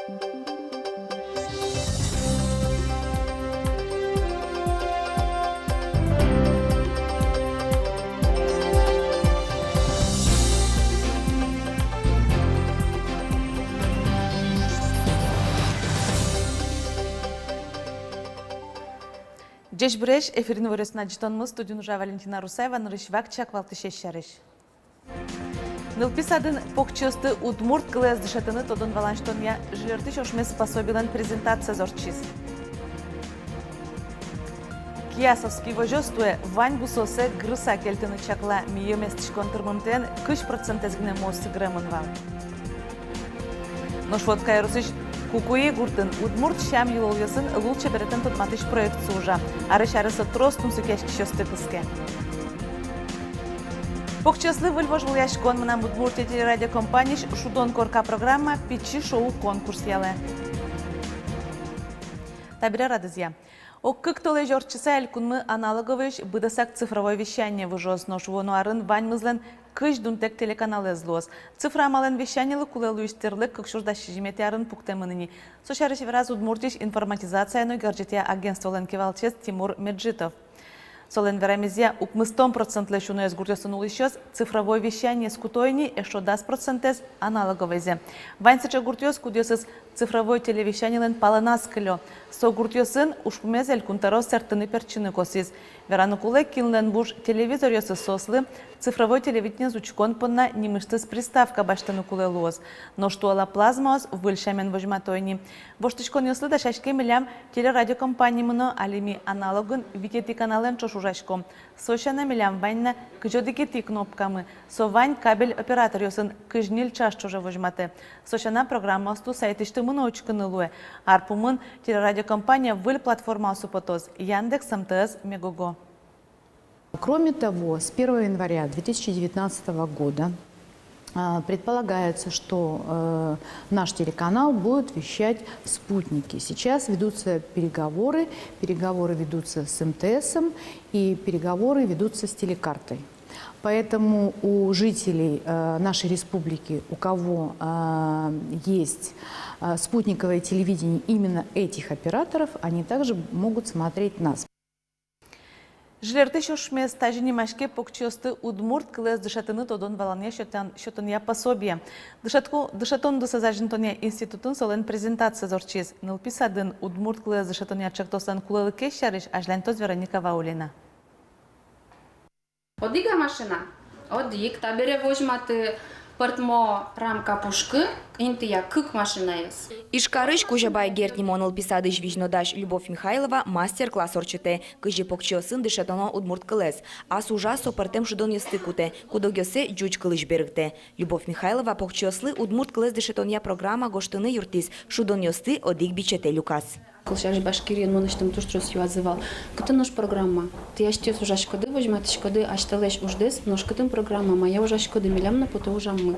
Джеш Бреш, эфирин вырысына житонмыз, студион уже Валентина Русаева, нырышвак чак валтышешшарыш. Нылписадын покчосты удмурт кылез дышатыны тодон валанштон я жирты шошме способилен презентация зорчиз. Киясовский вожостуе вань бусосе грыса кельтыны чакла миеместишкон тырмымтен 3% ezgine мосы грэмон вал. Ношвот кайрусыш Кукуи гуртын удмурт шам юлоясын лучше беретен тотматыш проект сужа. Арыш арысы тростум сукешки шосты пыске. Покчаслы выльвожил яшкон мынам удмуртия телерадиокомпаниш шудон корка программа «Пичи шоу конкурс яле». Табире радызья. Оккык толы жорчыса элькунмы аналоговыш быдасак цифровое вещание выжос ношвону арын ваньмызлен кыш дунтек телеканал эзлос. Цифра мален вещанилы кулелу истерлык кыкшурдаши жимети арын пуктемыныни. Сошарыш враз удмуртиш информатизацияну гарджетия агентство ленкевалчес Тимур Меджитов. Солен верамезия укмыстом процентлы шуну эзгуртесын улышёс цифровое вещание скутойни эшо 10% аналоговезе. Ваньсыча гуртёс кудёсыз цифровое телевещанилен паланас кылё. Со гуртёсын ушпумезель кунтаро сертыны перчины косиз. Верану кулек килнен буш телевизор ёсы сослы цифровое телевидение зучкон понна немыштыз приставка баштыны кулелуоз. Но что ала плазмоз выльшамен вожматойни. Воштычкон ёслы да шашке милям телерадиокомпании мыно алими аналогын витети канален чошужашком. Сошана милям ваньна кыжодикети кнопкамы. Со вань кабель оператор ёсын кыжнил чаш чожа вожмате. Сошана программа осту сайтышты мыно очкынылуе. Арпумын телерадиокомпания выль платформа осупотоз. Яндекс, МТС, Мегого. Кроме того, с 1 января 2019 года предполагается, что наш телеканал будет вещать в спутнике. Сейчас ведутся переговоры ведутся с МТСом и переговоры ведутся с телекартой. Поэтому у жителей нашей республики, у кого есть спутниковое телевидение именно этих операторов, они также могут смотреть нас. Жилерты шошме стажини машке покчосты удмурт кылез дышатыны тодон валане шотония пособие. Дышатон дысазажинтония институтын солен презентация зорчиз. Нылписадын удмурт кылез дышатония чактосан кулелы кешарыш ажлантоз Вероника Ваулина. Одига машина. Одик, табере вожматы портмо рамка пушкы, интия кык машина ес. Ишкарыш кужабай гертнимон алписадыш вижнодаш Любовь Михайлова мастер-класс орчете, кыжи покчосын дышатоно удмурт кылез, а сужа сопартем шудон естыкуте, кудогёсе джуч кылыш берыкте. Любовь Михайлова покчослы удмурт кылез дышатония программа гоштыны юртис, шудон ёсты одик бичете люкас. Кылшаш Башкириян моныштым туштрос юазывал. Кыты нож программа. Ты яштес ужаш коды возьматыш коды ашталеш уждес, нож кытым программа моя ужаш коды милямна пото ужам мы.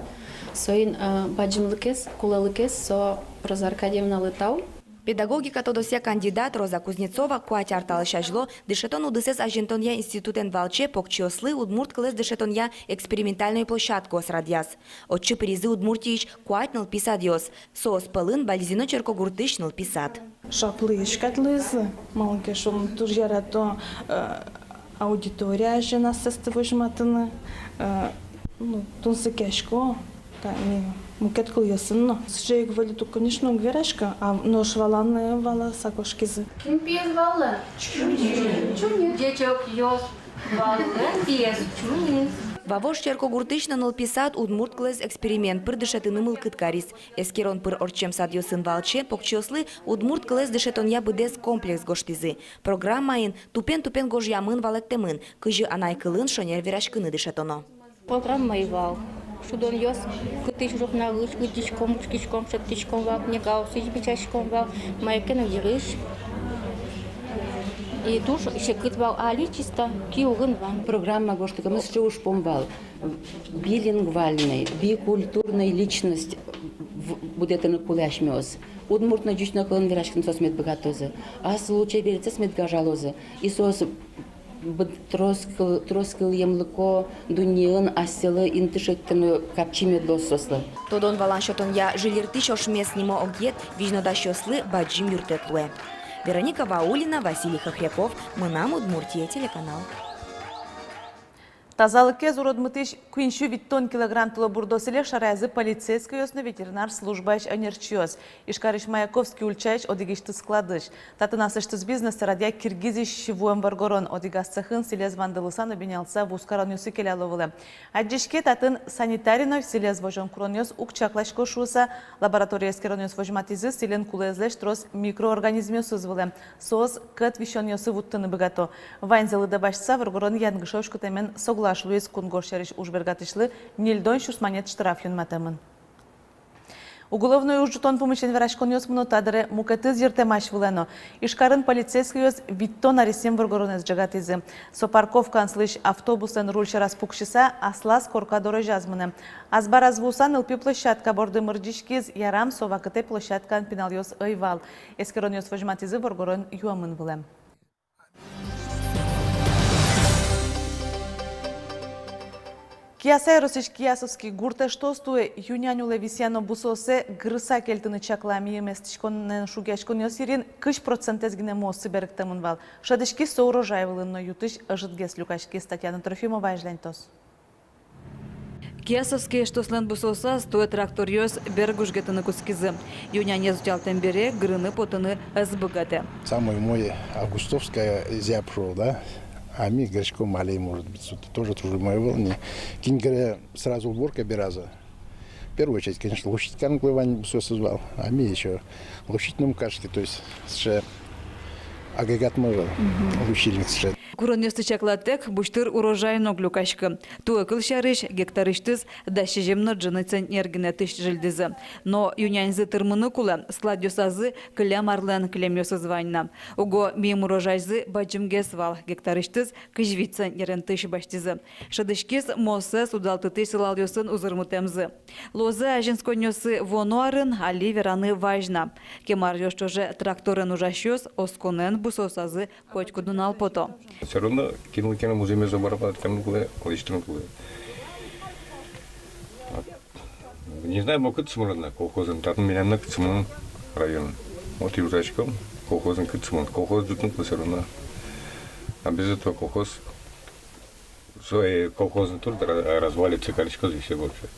Соин баджимлыкес, кулалыкес со Роза Аркадьевна Лытау. Педагогика тодося кандидат Роза Кузнецова куатя арталышажло дышетон удысес ажентонья институтен валче покчослы удмурт кылез дышетонья экспериментальную площадку осрадьяс. Отчы призы удмуртич куать нылписадьос. Соос пылын бальзино черкогуртыш нылписад. Шаплы шкатлызы, малынке шум тур ярато аудитория жена сестывыжматыны, тунсы кешко, мукет кылыясынно. Сжег валиту, конечно, гверешка, а нож валаны вала сакошкизы. Ким пьез валлы? Чуни. Дечок ёс валлы пьез. Чуни. Вавош черкогуртыш нылписад удмурт кылез эксперимент пыр дышетыны мылкыткарис. Эскерон пыр орчем садьосын валче покчослы удмурт кылез дышетонья быдес комплекс гоштизы. Программаин тупен гожьямын валектемын, кыжы анайкылын шонер верашкыны дышетоно. Программа и вал. Шудон ёс, кытыш рухнагыш, кытичком, шкичком, шептичком вал, негау, сичбичачком вал, майкен вирыш. И туш еще кытвал али чисто киугын ван. Программа гоштыкамыз чуш помбал. Билингвальный, бикультурный личность будет на куляшмёс. Удмуртна жучна кылын верашкын сосмет богатозы. А случай берется смет гажалозы. И сос троскыл емлыко дуньян асселы интишектену капчиме досослы. Тодон валан шотон я жилирти шошмес нимо огет вижнода шослы баджим юртетлуэ. Вероника Ваулина, Василий Хохряков, Мынам Удмуртия, телеканал. Тазалыке зуродмытыш куиншу виттон килограмм тулы бурдоселе шаразы полицейский осны ветеринар службач анерчиос. Ишкарыш Маяковский ульчач одигишты складыш. Татынасыштыз бизнес радия киргизиш шивуем варгорон одигас цехын селез вандылысан обинялса в ускаронюсы келяловылы. Аджишке татын санитариной селез вожон кронёс укчаклашко шуса лаборатория скеронёс вожматизы селен кулезлеш трос микроорганизмёсыз вылы. Соз кыт вишонёсы вуттыны богато. Вайнзелы дабашса варгорон янгышошку темен соглашуюсь кунгоршериш ужбергатышлы нельдон шусманет штраф юнматамын. Уголовный ужутон помощен верашконёс мнотадыре мукаты зиртемаш вылено. Ишкарын полицейскийос виттон аресем варгоронез джагатизы. Сопарковкан слыш автобусын рульши распукшиса аслас коркадоры жазмыны. Азбаразвусан ылпи площадка борды мырдишкиз ярам совакыте площадкан пиналёс ыйвал. Эскеронёс вожматизы варгорон юамын вылем. Киясай росиш киясовский гурте что стуе юнянюле висяно бусосе грыса келтыны чаклами местишконен шугяшкон йосирин кыш процентез гине мосы беректамынвал. Шадышки соурожай вылынно ютыш ыжытгес люкашки Татьяна Трофимова ажлентос. Киясовский штослен бусоса стоит тракториос бергушгетыны кускизы. Юняне зутялтен бере грыны потыны сбыгате. Самый мой августовская зябшо, да? А ми гречком малей, может быть, тоже моей волны. Кинь, сразу уборка бераза. В первую очередь, конечно, лощитькан Ваня все созвал, а ми еще лощитным кашки, то есть агрегат мыла, лущильник сшед. Куронёсты чаклатек буштыр урожайно глюкашкы. Туэкыл шарыш гектарыштыз дащи жемно джыныцен ергіне тыш жилдізі. Но юнянзы тырмыны кулы складёсазы кілям арлен кілемёсы звайна. Уго мием урожайзы баджымге свал гектарыштыз кыжвицен ерен тыш баштизы. Шадышкес мосы судалты тыш сылалёсын узырмутемзы. Лозы аженсконёсы вонуарын али вераны важна. Кемар ёштоже тракторын ужащёс осконен бусосазы кочкудун алпото. Все равно кинул музей забарабат, там количество. Не знаю, могут смотреть колхозом, там меня на Кыцман район. Вот и ужачком колхозом Кыцман. Колхоз дутнут все равно. А без этого колхоз свой колхозный труд развалится количество и все больше.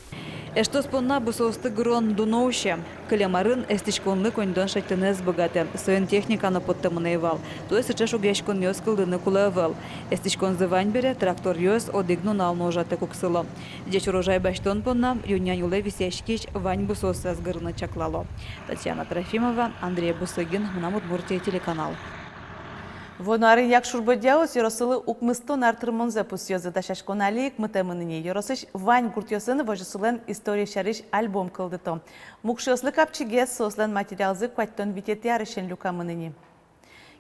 Эшто спонна бусосты грон дуноуще. Калямарын эстичконны коньдон шайтынез богате. Соен техниканы подтамынайвал. То есть сейчас угешкон йос кылдыны кулавал. Эстичкон зывань бере трактор йос одигну налножаты куксыло. Дечь урожай баштон понна юнян юле висяшкич вань бусосы азгырны чаклало. Татьяна Трофимова, Андрей Бусыгин, Мынам Удмуртия, телеканал. Вонары як шурбадяус яросылы укмыстон артырмон запустёзы дашашкон алик мытемыныне яросыш вань гуртёсыны вожысылен история шариш альбом кылдыто. Мукшёслы капчыгес сослен материалзы кваттон витети арышен люкамыныне.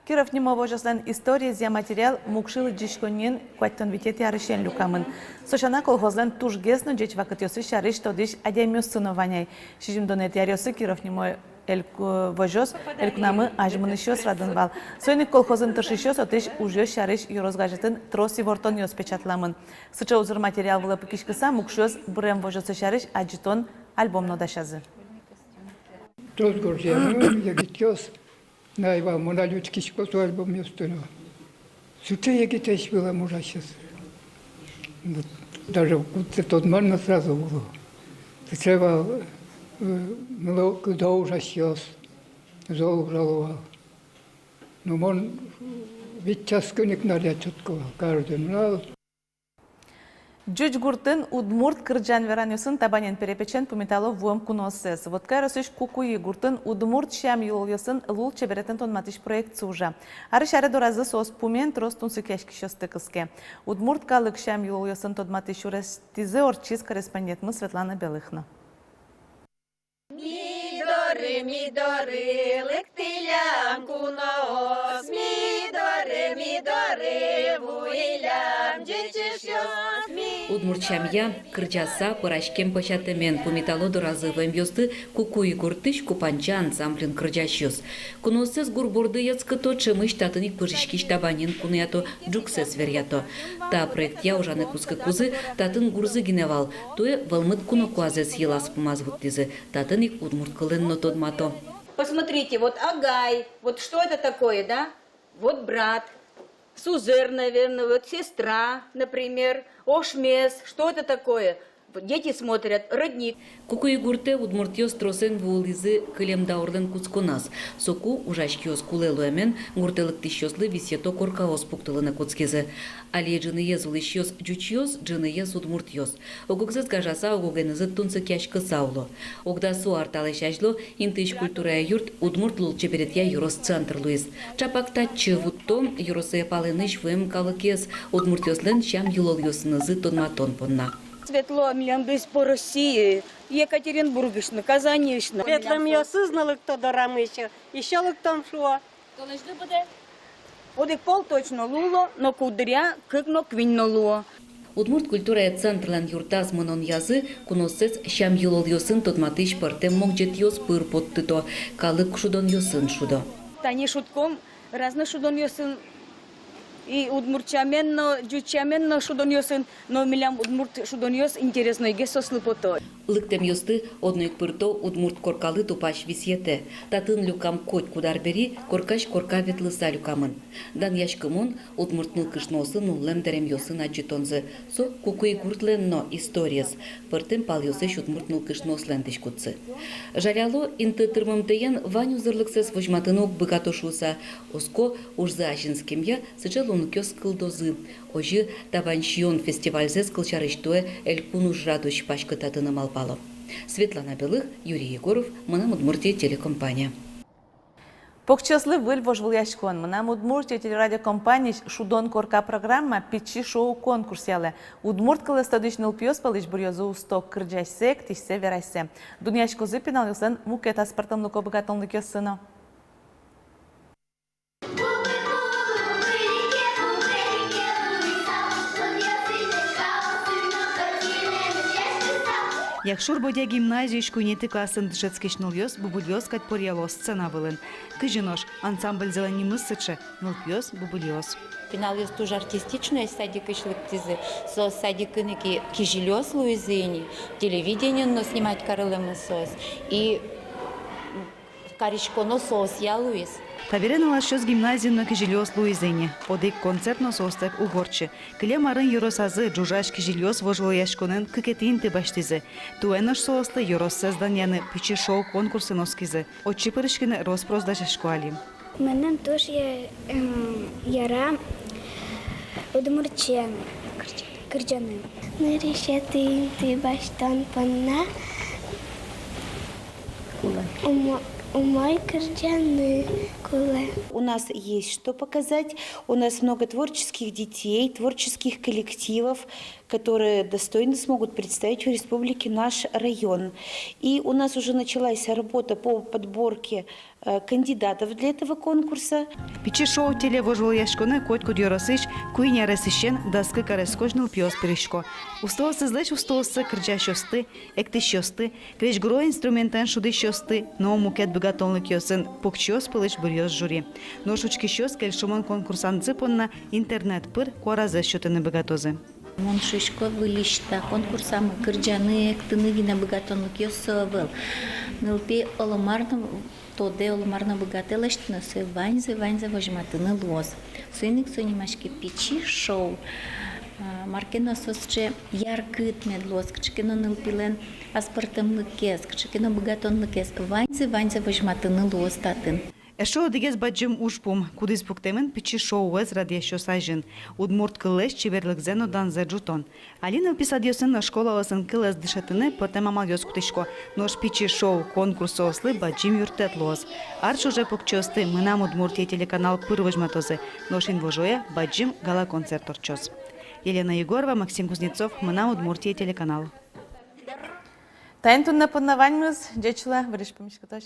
Киров нимо вожыслен история зя материал мукшылы джишконен кваттон витети арышен люкамын. Сошана колхозлен тужгесно джеч вакытёсы шариш тодиш адямёсыно ваняй. Шижимдонет ярёсы Киров нимо вожос элькнамы ажмынышёс радынвал. Сойник колхозын тыршышёс отыш ужёс шарыш юрозгажытын троси вортон ёс печатламын. Сыча узыр материал вылы пыкишкыса мукшёс бұрем вожосы шарыш аджитон альбомно дашазы. Трос горжемы, ягитёс, найва моналючкишко с альбом ёстыно. Суча ягитёс была мужащас. Даже тот морно сразу было. Треба куда ужасёс, зол жаловал. Но он ведь часкуник нарядчаткова, каждый мрал. Джуч гуртын Удмурт кырджан веранюсын табанен перепечен помитало вуам куносес. Вот кайросыш кукуи гуртын Удмурт шам юлосын лул чеберетен тонматыш проект сужа. Арыш аредоразы сос пумен тростун сыкешки шостыкыске. Удмурт калык шам юлосын тонматыш урестизе орчиз корреспондентмы Светлана Белыхна. Мидори, лектилям куноос, мидори, вуилям, джечешьос, Удмуртчамья, Кырджаса, Пырашкем початемен, Пумитало доразываем ёсты, Кукуи Гуртыш, Купанча ансамблин Кырджащёс. Куносес гурборды яцкато, чемыш татыник пыжишкиш табанин кунято, джуксес верято. Та проект я ужаны куска кузы, татын гурзы гиневал, туе валмыт кунокуазес елас помазвуттизы, татыник удмурт кылынно тодмато. Посмотрите, вот Агай, вот что это такое, да? Вот брат, Сузер, наверное, вот сестра, например, Ошмес, что это такое? Вот дети смотрят, родник. Кукуи гурте удмуртиос тросен вулизы кылем даурлен куцконас. Соку ужашкиос кулелуэмен гуртелык тищослы висето коркаос пуктылына куцкезе. Али джыныез улышиос джучиос, джыныез удмуртиос. Огукзыз гажаса огугенызы тунцы кяшкы сауло. Огдасу арталышажло интыш культурая юрт удмурт лулчеберетья юрос центр луиз. Чапакта чывуттон юросыя палыныш вэм калыкез удмуртиослен шам юлолёсынызы тонматон понна. Светло, милямдусь по России, Екатеринбургишна, Казанишна. Светло меня сызнали, кто дорамыся. Еще ли там что? Одик пол точно луло, но кудря, кыкно квинно луло. Удмурт культурая центрлен юртаз мынон язы, куносец шам юлол йосын тотматыш пыртем могджет йос пыр поттыто, калык шудон йосын шудо. Тани шутком, разно шудон йосын, и удмуртчаменно, джучаменно шудон йосын, но милям удмурт шудон йос интересно иге сослы пото. Лыктем йосты одноик пырто удмурт коркалы тупаш висьете. Татын люкам коть кудар бери, коркаш корка ветлыса люкамын. Дан яшкымон удмурт нылкышносы нуллем дерем йосын аджитонзы. Со кукуи гуртленно историес. Пыртем пал йосыш удмурт нылкышнослен тишкутсы. Жаляло инты тырмымтыен ваню зырлыксес вожматынок быкатошуса. Оско ужзы ашинскемья сычел унукёс кылдозы. Ожи табанщион фестивальзес кылчарыштуэ эль кунуш радуш пашкытатыным алпало. Светлана Белых, Юрий Егоров, Мынам Удмуртия телекомпания. Покчаслы выль вожвыльяшкон. Мынам Удмуртия телерадиокомпания шудон корка программа пичи шоу конкурс яле. Удмурт кылыстадыш нылпиос палыш бурьозу усток кырджайсек, тишсе верайсе. Дуняшко зыпинал юсен мукет аспартам луко богатонлык ёсыно. Якшур бодя гимназии шкуйнеты классын дышецкиш нульёс, бубульёс кать порьялос сцена вылын. Кыжинош, ансамбль зеленимыз сычы, нульпьёс, бубульёс. Финал есть тоже артистичный садик и шлыктизы. Со садик и кижелёс луизини, телевидение но снимать карылым сос. И каришконо сос я луиз. Таверен алашёс гимназии на кижелёс луизине. Одик концертно состек угорчы. Кыле марын юросазы джужаш кижелёс вожвыльяшконен кыкетин ты баштизы. Туэнош соосты юрос созданияны пичи шоу конкурсы носкизы. Отчи пырышкины роспрос дашашкуали. Менен тоже яра удмуртчан кырджаны. Нырышеты ты баштан панна. Умой кырджаны куле. У нас есть что показать. У нас много творческих детей, творческих коллективов, которые достойно смогут представить в республике наш район. И у нас уже началась работа по подборке кандидатов для этого конкурса. Пичи шоу теле вожвыльяшконы коть кудьоросыш, куйня ресищен даскы карескожныл пьёс перешко. Усталосы злэч усталосы кырджа шосты, экты шосты, креш гро инструментен шуды шосты, но мукет богатонлык ёсын, покчёс пылыш бурьёс жюри. Но шучки шос кельшумон конкурсан цыпонна интернет пыр коразы счётыны богатозы. Мон шишко вылишта конкурса мы кырджаны эктыны гина богатонлык ёсывыл. Нылпи оломарны тоде оломарны богателыштыны сы ваньзы вожматыны лоз. Сыник сонимашки пичи шоу. Маркино сосче яркыт медлоз, кчкино нылпилен аспартымлыкес, кчкино богатонлыкес. Ваньзы вожматыны лоз татын. Эшо дегез баджим ушпум, кудыз пуктемен пичи шоу вез радиещо сайжин. Удмурт кылеш чиберлык зено дан зе джутон. Алина писадьёсын на школа ласын кылез дышатыны потем амагёс кутышко. Нош пичи шоу конкурс ослы баджим юртет лоз. Арш уже покчосты Мынам Удмуртия телеканал пырвыжматозы. Нош инвожоя баджим гала концерт орчоз. Елена Егорова, Максим Кузнецов, Мынам Удмуртия телеканал. Тайнтун на поднаваньмыз, дечила, выреш помешкоташ.